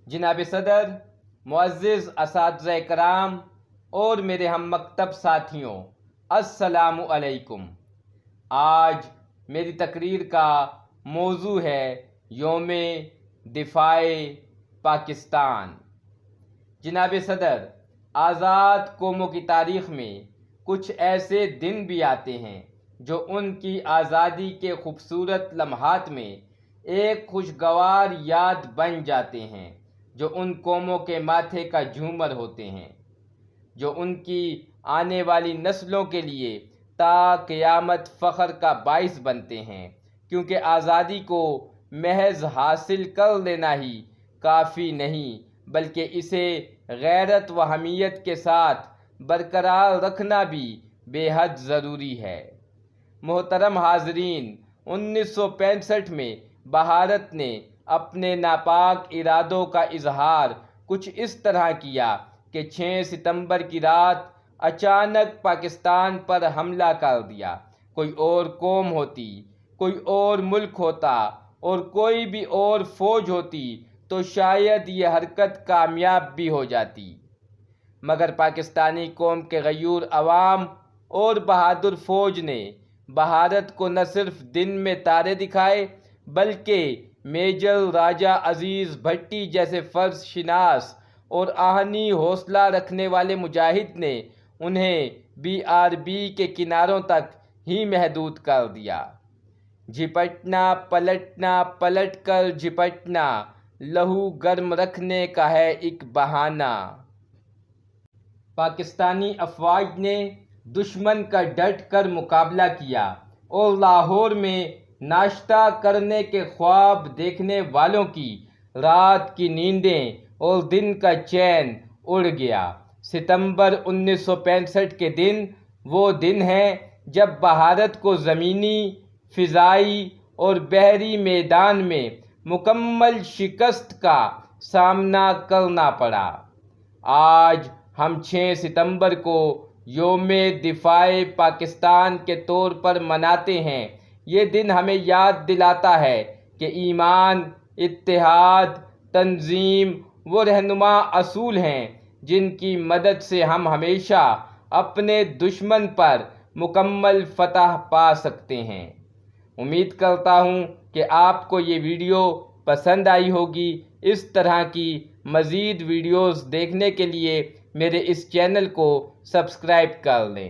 جناب صدر، معزز اساتذہ کرام اور میرے ہم مکتب ساتھیوں، السلام علیکم۔ آج میری تقریر کا موضوع ہے یوم دفاع پاکستان۔ جناب صدر، آزاد قوموں کی تاریخ میں کچھ ایسے دن بھی آتے ہیں جو ان کی آزادی کے خوبصورت لمحات میں ایک خوشگوار یاد بن جاتے ہیں، جو ان قوموں کے ماتھے کا جھومر ہوتے ہیں، جو ان کی آنے والی نسلوں کے لیے تا قیامت فخر کا باعث بنتے ہیں، کیونکہ آزادی کو محض حاصل کر لینا ہی کافی نہیں، بلکہ اسے غیرت و حمیت کے ساتھ برقرار رکھنا بھی بے حد ضروری ہے۔ محترم حاضرین، 1965 میں بھارت نے اپنے ناپاک ارادوں کا اظہار کچھ اس طرح کیا کہ 6 ستمبر کی رات اچانک پاکستان پر حملہ کر دیا۔ کوئی اور قوم ہوتی، کوئی اور ملک ہوتا اور کوئی بھی اور فوج ہوتی تو شاید یہ حرکت کامیاب بھی ہو جاتی، مگر پاکستانی قوم کے غیور عوام اور بہادر فوج نے بھارت کو نہ صرف دن میں تارے دکھائے، بلکہ میجر راجہ عزیز بھٹی جیسے فرض شناس اور آہنی حوصلہ رکھنے والے مجاہد نے انہیں BRB کے کناروں تک ہی محدود کر دیا۔ جھپٹنا پلٹنا، پلٹ کر جھپٹنا، لہو گرم رکھنے کا ہے ایک بہانہ۔ پاکستانی افواج نے دشمن کا ڈٹ کر مقابلہ کیا اور لاہور میں ناشتہ کرنے کے خواب دیکھنے والوں کی رات کی نیندیں اور دن کا چین اڑ گیا۔ ستمبر 1965 کے دن وہ دن ہیں جب بھارت کو زمینی، فضائی اور بحری میدان میں مکمل شکست کا سامنا کرنا پڑا۔ آج ہم 6 ستمبر کو یوم دفاع پاکستان کے طور پر مناتے ہیں۔ یہ دن ہمیں یاد دلاتا ہے کہ ایمان، اتحاد، تنظیم وہ رہنما اصول ہیں جن کی مدد سے ہم ہمیشہ اپنے دشمن پر مکمل فتح پا سکتے ہیں۔ امید کرتا ہوں کہ آپ کو یہ ویڈیو پسند آئی ہوگی۔ اس طرح کی مزید ویڈیوز دیکھنے کے لیے میرے اس چینل کو سبسکرائب کر لیں۔